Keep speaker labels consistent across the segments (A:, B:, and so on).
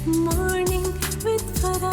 A: Morning with Farah.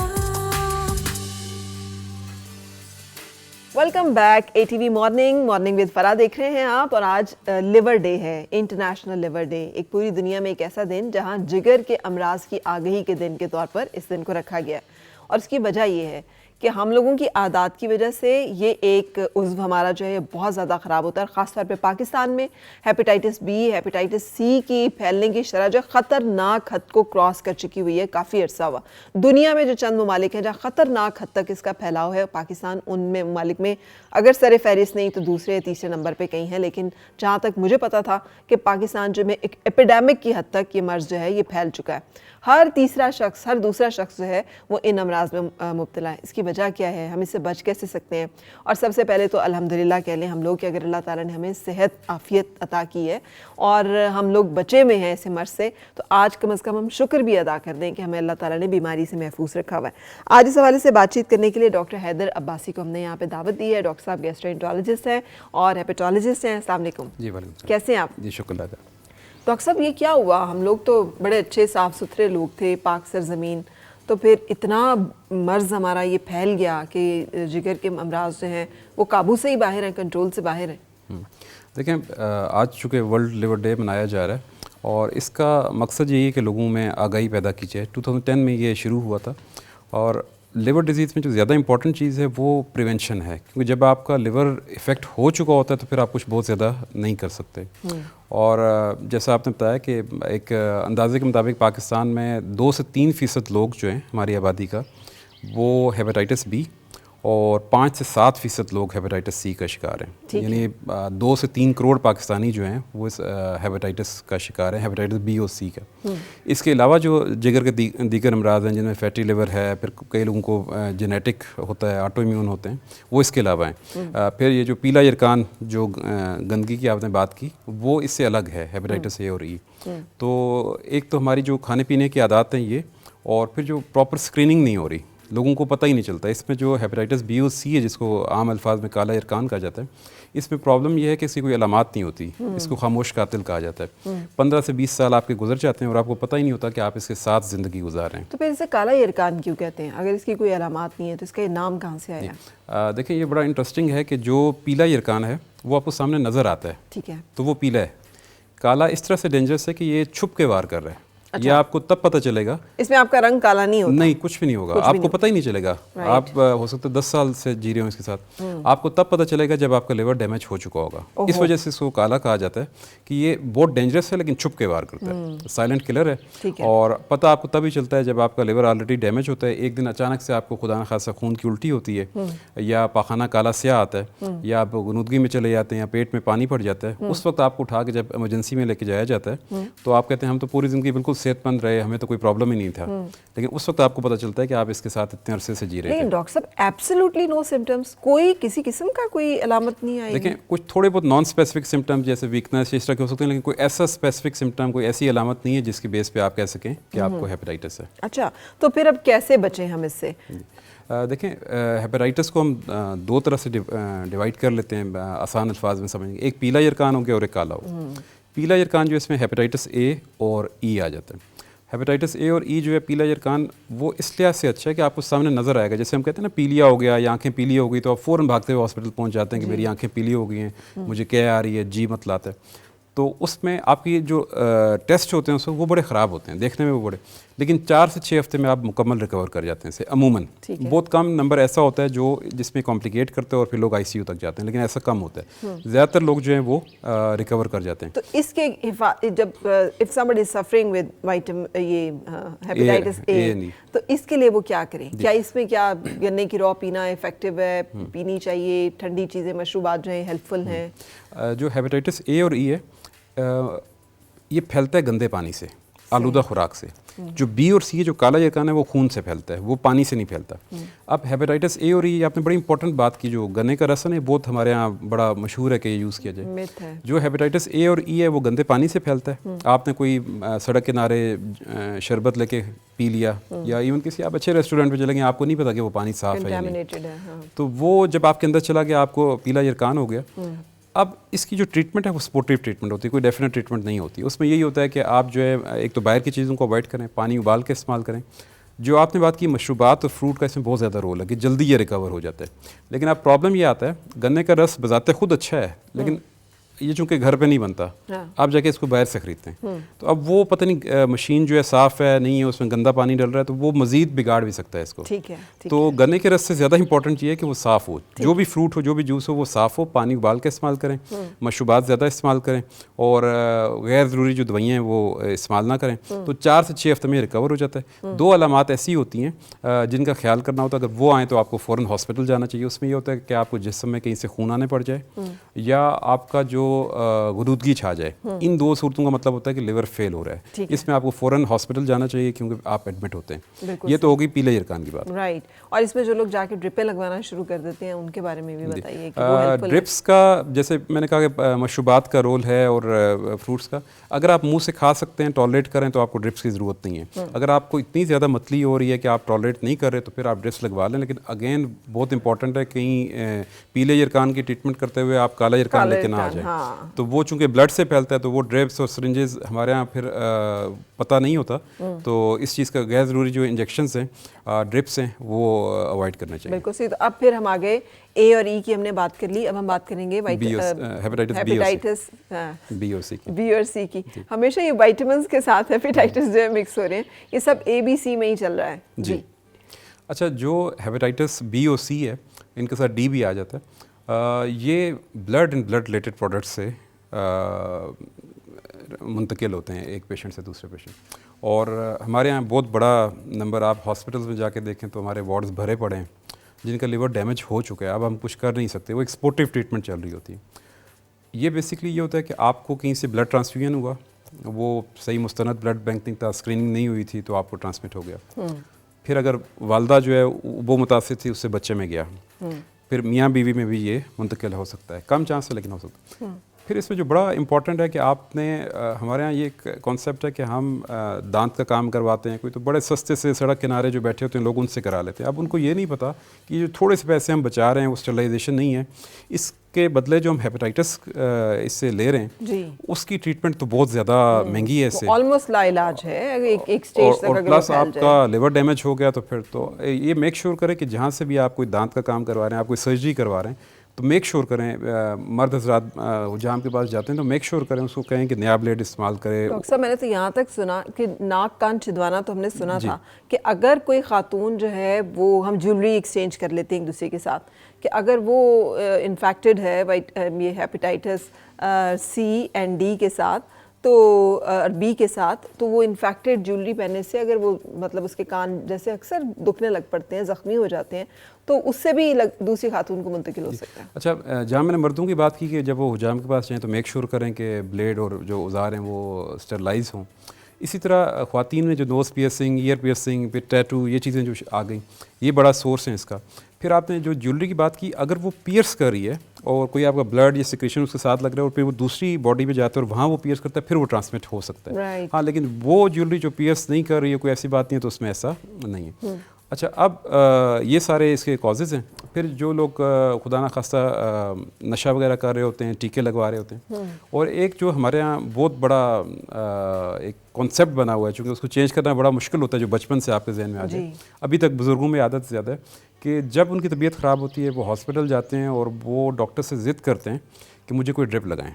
B: Welcome back ATV morning with फरा देख रहे हैं आप। और आज लिवर डे है, इंटरनेशनल लिवर डे। एक पूरी दुनिया में एक ऐसा दिन जहां जिगर के अमराज की आगही के दिन के तौर पर इस दिन को रखा गया। और इसकी वजह ये है कि हम लोगों की आदत की वजह से ये एक उज़्व हमारा जो है बहुत ज़्यादा ख़राब होता है। ख़ास तौर पे पाकिस्तान में हेपेटाइटिस बी, हेपेटाइटिस सी की फैलने की शरह जो ख़तरनाक हद को क्रॉस कर चुकी हुई है काफ़ी अर्सा हुआ। दुनिया में जो चंद ममालिक हैं जहाँ ख़तरनाक हद तक इसका फैलाव है, पाकिस्तान उनमें ममालिक में अगर सर फहरिस्त नहीं तो दूसरे या तीसरे नंबर पर कहीं है। लेकिन जहाँ तक मुझे पता था कि पाकिस्तान जो में एक एपिडेमिक की हद तक ये मर्ज़ जो है ये फैल चुका है। हर तीसरा शख्स, हर दूसरा शख्स जो है वो इन अमराज में मुब्तला है। इसकी वजह क्या है, हम इससे बच कैसे सकते हैं? और सबसे पहले तो अल्हम्दुलिल्लाह कह लें हम लोग कि अगर अल्लाह ताला ने हमें सेहत आफ़ियत अता की है और हम लोग बचे में हैं इस मर्ज से, तो आज कम से कम हम शुक्र भी अदा कर दें कि हमें अल्लाह ताला ने बीमारी से महफूज रखा हुआ है। आज इस हवाले से बातचीत करने के लिए डॉक्टर हैदर अब्बासी को हमने यहाँ पे दावत दी है। डॉक्टर साहब गैस्ट्रोएंटरोलॉजिस्ट हैं और हेपेटोलॉजिस्ट हैं। अस्सलाम वालेकुम
C: जी वालेकुम।
B: कैसे हैं आप?
C: जी शुक्र।
B: डॉक्टर साहब ये क्या हुआ? हम लोग तो बड़े अच्छे साफ़ सुथरे लोग थे, पाक सरज़मीन, तो फिर इतना मर्ज़ हमारा ये फैल गया कि जिगर के अमराज जो हैं वो काबू से ही बाहर हैं, कंट्रोल से बाहर हैं।
C: देखें, आज चूँकि वर्ल्ड लिवर डे मनाया जा रहा है और इसका मकसद यही है कि लोगों में आगाही पैदा की जाए। 2010 में ये शुरू हुआ था। और लिवर डिजीज़ में जो ज़्यादा इंपॉर्टेंट चीज़ है वो प्रिवेंशन है, क्योंकि जब आपका लिवर इफ़ेक्ट हो चुका होता है तो फिर आप कुछ बहुत ज़्यादा नहीं कर सकते। और जैसा आपने बताया कि एक अंदाजे के मुताबिक पाकिस्तान में 2 से 3% लोग जो हैं हमारी आबादी का, वो हेपेटाइटिस बी और 5 से 7% लोग हेपेटाइटिस सी का शिकार हैं। यानी 2 से 3 करोड़ पाकिस्तानी जो हैं वो इस हेपेटाइटिस का शिकार हैं, हेपेटाइटिस बी और सी का। इसके अलावा जो जिगर के दीगर अमराज हैं जिनमें फैटी लिवर है, फिर कई लोगों को जेनेटिक होता है, ऑटो इम्यून होते हैं, वो इसके अलावा हैं। फिर ये जो पीला यरकान जो गंदगी की आपने बात की, वो इससे अलग है, हेपेटाइटिस ए और ई। तो एक तो हमारी जो खाने पीने की आदत हैं ये, और फिर जो प्रॉपर स्क्रीनिंग नहीं हो रही, लोगों को पता ही नहीं चलता। इसमें जो हेपेटाइटिस बी और सी है, जिसको आम अल्फाज में काला यरकान कहा जाता है, इसमें प्रॉब्लम यह है कि इसकी कोई अलामात नहीं होती। इसको खामोश कातिल कहा जाता है। 15 से 20 साल आपके गुजर जाते हैं और आपको पता ही नहीं होता कि आप इसके साथ ज़िंदगी गुजार रहे हैं।
B: तो फिर इसे काला यरकान क्यों कहते हैं? अगर इसकी कोई अलामात नहीं है तो इसका ये नाम कहाँ से आया?
C: देखिए, ये बड़ा इंटरेस्टिंग है कि जो पीला यरकान है वो आपको सामने नज़र आता है,
B: ठीक है,
C: तो वो पीला है। काला इस तरह से डेंजरस है कि ये छुप के वार कर रहा है। अच्छा। ये आपको तब पता चलेगा,
B: इसमें आपका रंग काला नहीं होता?
C: नहीं, कुछ भी नहीं होगा, आपको पता ही नहीं चलेगा। आप हो सकता है 10 साल से जी रहे हो इसके साथ, आपको तब पता चलेगा जब आपका लिवर डैमेज हो चुका होगा। इस वजह से इसको काला कहा जाता है कि ये बहुत डेंजरस है, लेकिन छुप के वार करता है, साइलेंट किलर है। और पता आपको तभी चलता है जब आपका लिवर ऑलरेडी डैमेज होता है। एक दिन अचानक से आपको खुदा न खासा खून की उल्टी होती है, या पाखाना काला स्याह आता है, या आप गनुदगी में चले जाते हैं, या पेट में पानी पड़ जाता है। उस वक्त आपको उठा के जब इमरजेंसी में लेके जाया जाता है तो आप कहते हैं हम तो पूरी ज़िंदगी बिल्कुल सेहतमंद रहे, हमें तो कोई प्रॉब्लम ही नहीं था। लेकिन उस वक्त आपको पता चलता है कि आप इसके साथ इतने अरसे से जी रहे थे।
B: लेकिन डॉक्टर साहब एब्सोल्युटली नो सिम्टम्स, कोई किसी किस्म का कोई अलामत नहीं आई?
C: देखें, कुछ थोड़े बहुत नॉन स्पेसिफिक सिम्टम्स जैसे वीकनेस इस तरह के हो सकते हैं, लेकिन कोई ऐसा स्पेसिफिक सिम्टम, कोई ऐसी अलामत नहीं है जिसकी बेस पे आप कह सकें कि आपको हेपेटाइटिस है।
B: अच्छा, तो फिर अब कैसे बचें हम इससे?
C: देखें, हेपेटाइटिस को हम 2 तरह से डिवाइड कर लेते हैं आसान अल्फाज में समझेंगे। एक पीला यरकान हो गया और एक काला हो। पीला यरकान जो इसमें हेपेटाइटिस ए और ई आ जाता है। हेपेटाइटिस ए और ई जो है पीला यरकान, वो इस लिहाज से अच्छा है कि आपको सामने नज़र आएगा। जैसे हम कहते हैं ना, पीलिया हो गया या आंखें पीली हो गई, तो आप फ़ौरन भागते हुए हॉस्पिटल पहुंच जाते हैं कि मेरी आंखें पीली हो गई हैं, मुझे क्या आ रही है, जी मतलाता है। तो उसमें आपकी जो टेस्ट होते हैं उसमें वो बड़े ख़राब होते हैं, देखने में वो बड़े, लेकिन 4 से 6 हफ्ते में आप मुकम्मल रिकवर कर जाते हैं। अमूमन बहुत कम नंबर ऐसा होता है जो जिसमें कॉम्प्लिकेट करते हैं और फिर लोग ICU तक जाते हैं, लेकिन ऐसा कम होता है। ज़्यादातर लोग जो हैं वो रिकवर कर जाते हैं।
B: तो इसके जब if somebody is suffering with hepatitis A, तो इसके लिए वो क्या करें? क्या इसमें क्या गन्ने की रॉ पीना इफेक्टिव है, पीनी चाहिए? ठंडी चीज़ें, मशरूबात जो हैं हेल्पफुल हैं?
C: जो हेपेटाइटिस ए और ई है, ये फैलता है गंदे पानी से, आलूदा खुराक से। जो बी और सी जो काला यरकान है वो खून से फैलता है, वो पानी से नहीं फैलता। अब हेपेटाइटिस ए और ई, आपने बड़ी इंपॉर्टेंट बात की, जो गन्ने का रसन है बहुत हमारे यहाँ बड़ा मशहूर है कि यूज़ किया जाए। जो हेपेटाइटिस ए और ई है वो गंदे पानी से फैलता है। आपने कोई सड़क किनारे शरबत लेके पी लिया, या इवन किसी आप अच्छे रेस्टोरेंट में चले गए, आपको नहीं पता कि वो पानी साफ़ है या नहीं, तो वो जब आपके अंदर चला गया आपको पीला यरकान हो गया। अब इसकी जो ट्रीटमेंट है वो सपोर्टिव ट्रीटमेंट होती है, कोई डेफिनेट ट्रीटमेंट नहीं होती। उसमें यही होता है कि आप जो है एक तो बाहर की चीज़ों को अवॉइड करें, पानी उबाल के इस्तेमाल करें। जो आपने बात की मशरूबात और फ्रूट का, इसमें बहुत ज़्यादा रोल है कि जल्दी ये रिकवर हो जाता है। लेकिन अब प्रॉब्लम ये आता है, गन्ने का रस बजाते खुद अच्छा है, लेकिन ये चूँकि घर पे नहीं बनता, आप जाके इसको बाहर से ख़रीदते हैं, तो अब वो पता नहीं मशीन जो है साफ़ है नहीं है, उसमें गंदा पानी डल रहा है, तो वो मज़ीद बिगाड़ भी सकता है इसको।
B: ठीक है,
C: तो गन्ने के रस से ज़्यादा इंपॉर्टेंट ये है कि वो साफ़ हो, जो भी फ्रूट हो, जो भी जूस हो, वो साफ़ हो, पानी उबाल के इस्तेमाल करें, मशरूबात ज़्यादा इस्तेमाल करें, और गैर ज़रूरी जो दवाइयाँ हैं वो इस्तेमाल ना करें। तो 4 से 6 हफ्ते में रिकवर हो जाता है। 2 अलामात ऐसी होती हैं जिनका ख्याल करना होता है, अगर वो आएँ तो आपको फ़ौरन हॉस्पिटल जाना चाहिए। उसमें ये होता है कि आपको जिस्म में कहीं से खून आने पड़ जाए या आपका जो गुदूदगी छा जाए। इन 2 सूरतों का मतलब होता है कि लिवर फेल हो रहा है। इसमें आपको फ़ौरन हॉस्पिटल जाना चाहिए क्योंकि आप एडमिट होते हैं। ये तो होगी पीले यरकान की बात,
B: राइट। और इसमें जो लोग जाके ड्रिपें लगवाना शुरू कर देते हैं उनके बारे में भी बताइए कि वो हेल्पफुल है।
C: ड्रिप्स का जैसे मैंने कहा कि मशरूबात का रोल है और फ्रूट्स का, अगर आप मुंह से खा सकते हैं, टॉलरेट करें, तो आपको ड्रिप्स की ज़रूरत नहीं है। अगर आपको इतनी ज़्यादा मतली हो रही है कि आप टॉलरेट नहीं कर रहे, तो फिर आप ड्रिप्स लगवा लें। लेकिन अगेन बहुत इंपॉर्टेंट है, कहीं पीले यरकान की ट्रीटमेंट करते हुए आप काला यरकान लेके ना आ जाए। तो वो चूँकि ब्लड से फैलता है, तो वो ड्रिप्स और सिरिंजेस हमारे यहाँ फिर पता नहीं होता। तो इस चीज़ का गैर ज़रूरी जो इंजेक्शंस हैं, ड्रिप्स हैं, वो अवॉइड करने चाहिए।
B: बिल्कुल सही। तो अब फिर हम आगे ए और ई की हमने बात कर ली, अब हम बात करेंगे हेपेटाइटिस
C: बी और सी की।
B: हमेशा ये विटामिन्स के साथ हेपेटाइटिस जो है मिक्स हो रहे हैं, ये सब ए बी सी में ही चल रहा है जी।
C: अच्छा, जो हेपेटाइटिस बी और सी है, इनके साथ डी भी आ जाता है। ये blood and blood related products से मुंतकिल होते हैं एक पेशेंट से दूसरे पेशेंट। और हमारे यहाँ बहुत बड़ा नंबर, आप हॉस्पिटल्स में जाके देखें तो हमारे वार्ड्स भरे पड़े हैं जिनका लिवर डैमेज हो चुका है। अब हम कुछ कर नहीं सकते, वो एक सपोर्टिव ट्रीटमेंट चल रही होती है। ये बेसिकली ये होता है कि आपको कहीं से ब्लड ट्रांसफ्यूजन हुआ, वो सही मुस्तनद ब्लड बैंक नहीं था, स्क्रीनिंग नहीं हुई थी, तो आपको ट्रांसमिट हो गया। फिर अगर वालदा जो है वो मुतासिर थी, उससे बच्चे में गया। फिर मियाँ बीवी में भी ये मुंतकिल हो सकता है, कम चांस है लेकिन हो सकता है। फिर इसमें जो बड़ा इंपॉर्टेंट है कि आपने हमारे यहाँ ये एक कॉन्सेप्ट है कि हम दांत का काम करवाते हैं, कोई तो बड़े सस्ते से सड़क किनारे जो बैठे होते हैं लोग उनसे करा लेते हैं। अब उनको ये नहीं पता कि जो थोड़े से पैसे हम बचा रहे हैं वो स्टरलाइजेशन नहीं है, इसके बदले जो हम हेपेटाइटिस इससे ले रहे हैं जी, उसकी ट्रीटमेंट तो बहुत ज़्यादा महंगी है, इससे
B: ऑलमोस्ट लाइलाज है एक स्टेज तक।
C: और प्लस आपका लिवर डैमेज हो गया तो फिर तो ये मेक श्योर करें कि जहाँ से भी आप कोई दांत का काम करवा रहे हैं, आप कोई सर्जरी करवा रहे हैं, तो मेक श्योर करें, मर्द हज़रात हुजाम के पास जाते हैं तो मेक श्योर करें, उसको कहें कि नया ब्लेड इस्तेमाल करें।
B: डॉक्टर साहब, मैंने तो यहाँ तक सुना कि नाक कान छिदवाना तो हमने सुना था कि अगर कोई खातून जो है वो, हम ज्वेलरी एक्सचेंज कर लेते हैं एक दूसरे के साथ, कि अगर वो इन्फेक्टेड है ये हेपेटाइटिस सी एंड डी के साथ, तो बी के साथ, तो वो इन्फेक्टेड ज्वेलरी पहनने से अगर वो मतलब उसके कान जैसे अक्सर दुखने लग पड़ते हैं, ज़ख्मी हो जाते हैं, तो उससे भी दूसरी खातून को मुंतकिल हो सकता है।
C: अच्छा, जहाँ मैंने मर्दों की बात की कि जब वो हुजाम के पास जाएँ तो मेक श्योर करें कि ब्लेड और जो औजार हैं वो स्टरलाइज हों। इसी तरह ख़वातीन में जो नोज़ पियर्सिंग, ईयर पियर्सिंग, फिर टैटू, ये चीज़ें जो आ गई, ये बड़ा सोर्स है इसका। फिर आपने जो ज्वेलरी की बात की, अगर वो पियर्स कर रही है और कोई आपका ब्लड या सिक्रेशन उसके साथ लग रहा है और फिर वो दूसरी बॉडी में जाता है और वहाँ वो पियर्स करता है, फिर वो ट्रांसमिट हो सकता है। हाँ, लेकिन वो ज्वेलरी जो पियर्स नहीं कर रही है, कोई ऐसी बात नहीं है, तो उसमें ऐसा नहीं है। अच्छा, अब ये सारे इसके कॉजेज़ हैं। फिर जो लोग खुदा ना खास्ता नशा वगैरह कर रहे होते हैं, टीके लगवा रहे होते हैं, और एक जो हमारे यहाँ बहुत बड़ा एक कॉन्सेप्ट बना हुआ है, चूँकि उसको चेंज करना बड़ा मुश्किल होता है, जो बचपन से आपके जहन में आ जाए। अभी तक बुज़ुर्गों में आदत ज़्यादा है कि जब उनकी तबीयत ख़राब होती है वो हॉस्पिटल जाते हैं और वो डॉक्टर से ज़िद करते हैं कि मुझे कोई ड्रिप लगाएं।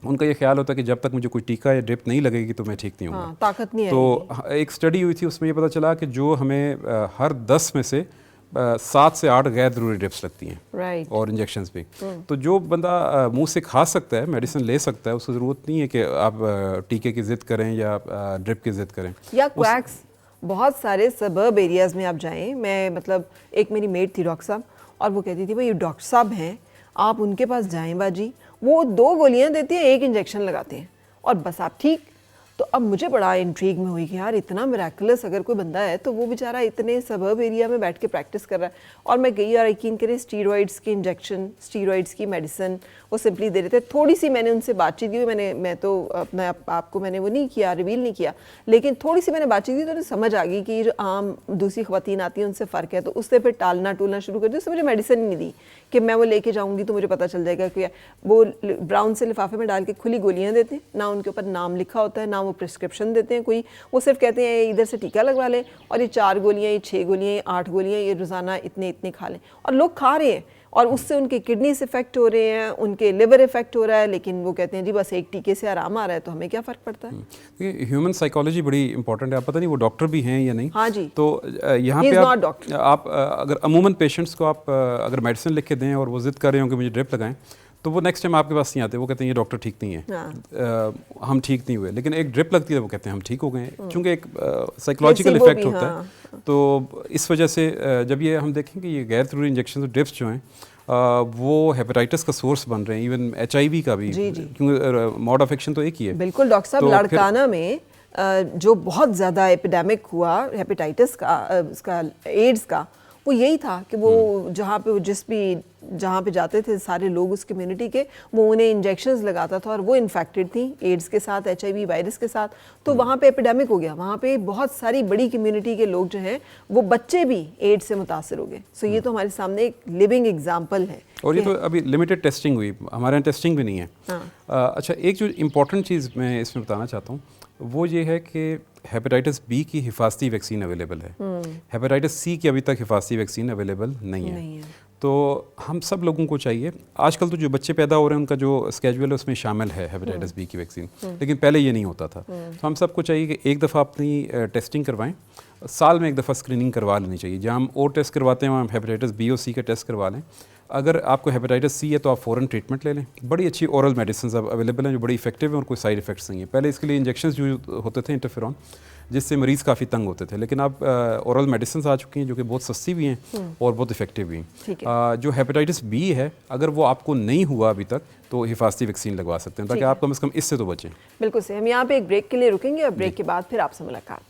C: उनका ये ख्याल होता है कि जब तक मुझे कोई टीका या ड्रिप नहीं लगेगी तो मैं ठीक नहीं होऊंगा।
B: ताकत नहीं
C: तो एक स्टडी हुई थी, उसमें ये पता चला कि जो हमें हर 10 में से 7 से 8 गैर ज़रूरी ड्रिप्स लगती हैं और इंजेक्शंस भी। तो जो बंदा मुंह से खा सकता है, मेडिसिन ले सकता है, उसको ज़रूरत नहीं है कि आप टीके की ज़िद करें या ड्रिप की ज़िद करें
B: या क्वैक्स। बहुत सारे सबर्ब एरियाज़ में आप जाएं, मैं मतलब एक मेरी मेट थी डॉक्टर साहब, और वो कहती थी भाई ये डॉक्टर साहब हैं, आप उनके पास जाएं बाजी, वो 2 गोलियां देती हैं, 1 इंजेक्शन लगाते हैं और बस आप ठीक। तो अब मुझे बड़ा इंट्रीग में हुई कि यार इतना मिराकुलस अगर कोई बंदा है तो वो बेचारा इतने सबर्ब एरिया में बैठ के प्रैक्टिस कर रहा है। और मैं गई और यकीन करें स्टीरॉइड्स के इंजेक्शन, स्टीरॉइड्स की मेडिसिन वो सिंपली दे रहे थे। थोड़ी सी मैंने उनसे बातचीत की, मैं तो अपना आपको मैंने वो नहीं किया, रिवील नहीं किया, लेकिन थोड़ी सी मैंने बातचीत की तो मुझे समझ आ गई कि ये जो आम दूसरी ख़वातीन आती हैं उनसे फ़र्क है। तो उससे फिर टालना टूलना शुरू कर दिया। उससे मुझे मेडिसिन नहीं दी कि मैं वो लेके जाऊँगी तो मुझे पता चल जाएगा कि वो ब्राउन से लिफाफे में डाल के खुली गोलियाँ देते हैं, ना उनके ऊपर नाम लिखा होता है, ना वो प्रिस्क्रिप्शन देते हैं कोई, वो सिर्फ कहते हैं इधर से टीका लगवा लें और ये 4 गोलियाँ, ये 6 गोलियाँ, ये 8 गोलियाँ, ये रोज़ाना इतने इतने खा लें। और लोग खा रहे हैं और उससे उनके किडनीज इफेक्ट हो रहे हैं, उनके लिवर इफेक्ट हो रहा है, लेकिन वो कहते हैं जी बस एक टीके से आराम आ रहा है, तो हमें क्या फ़र्क पड़ता है।
C: ह्यूमन साइकोलॉजी बड़ी इंपॉर्टेंट है। आप पता नहीं वो डॉक्टर भी हैं या नहीं।
B: हाँ जी।
C: तो यहाँ पे आप अगर अमूमन पेशेंट्स को आप अगर मेडिसिन लिख के दें और वो जिद कर रहे हो कि मुझे ड्रिप लगाएं, तो वो नेक्स्ट टाइम आपके पास नहीं आते। वो कहते हैं ये डॉक्टर ठीक नहीं है।
B: हाँ।
C: हम ठीक नहीं हुए। लेकिन एक ड्रिप लगती है वो कहते हैं हम ठीक हो गए, क्योंकि एक साइकोलॉजिकल इफेक्ट होता है। तो इस वजह से जब ये हम देखें कि ये गैर ज़रूरी इंजेक्शन ड्रिप्स जो हैं वो हेपेटाइटिस का सोर्स बन रहे हैं, इवन HIV का भी, क्योंकि मोड ऑफ एक्शन तो एक ही है।
B: बिल्कुल डॉक्टर साहब,
C: तो
B: लाड़काना में जो बहुत ज़्यादा एपिडेमिक हुआ हेपेटाइटिस का, उसका एड्स का, वो यही था कि वो जहाँ पे जहाँ पे जाते थे सारे लोग उस कम्युनिटी के, वो उन्हें इंजेक्शंस लगाता था और वो इन्फेक्टेड थी एड्स के साथ, HIV वायरस के साथ। तो वहाँ पे एपिडेमिक हो गया, वहाँ पे बहुत सारी बड़ी कम्युनिटी के लोग जो हैं वो बच्चे भी एड्स से मुतासर हो गए। सो ये तो हमारे सामने एक लिविंग एग्जाम्पल है।
C: और ये तो अभी लिमिटेड टेस्टिंग हुई, हमारे यहाँ टेस्टिंग भी नहीं है। अच्छा, एक जो इम्पॉर्टेंट चीज़ मैं इसमें बताना चाहता हूँ वो ये है कि हेपेटाइटिस B की हिफाजती वैक्सीन अवेलेबल है। हेपेटाइटिस C की अभी तक हिफाजती वैक्सीन अवेलेबल नहीं है। तो हम सब लोगों को चाहिए, आजकल तो जो बच्चे पैदा हो रहे हैं उनका जो स्केड्यूल है उसमें शामिल है हेपेटाइटिस B की वैक्सीन, लेकिन पहले ये नहीं होता था। तो हम सबको चाहिए कि एक दफ़ा अपनी टेस्टिंग करवाएं, साल में एक दफ़ा स्क्रीनिंग करवा लेनी चाहिए। जहाँ हम और टेस्ट करवाते हैं वहाँ हेपेटाइटिस B और C का टेस्ट करवा लें। अगर आपको हेपेटाइटिस C है तो आप फ़ौरन ट्रीटमेंट ले लें। बड़ी अच्छी ओरल मेडिसिन अब अवेलेबल हैं जो बड़ी इफेक्टिव हैं और कोई साइड इफेक्ट्स नहीं है। पहले इसके लिए इंजेक्शन यूज होते थे इंटरफेरॉन, जिससे मरीज़ काफ़ी तंग होते थे, लेकिन अब ओरल मेडिसिन आ चुकी हैं जो कि बहुत सस्ती भी हैं और बहुत इफेक्टिव भी हैं। जो हेपेटाइटिस B है, अगर वो आपको नहीं हुआ अभी तक तो हिफाजती वैक्सीन लगवा सकते हैं, ताकि आप कम से कम इससे तो बचें।
B: बिल्कुल सही। हम यहाँ पे एक ब्रेक के लिए रुकेंगे और ब्रेक के बाद फिर आपसे मुलाकात।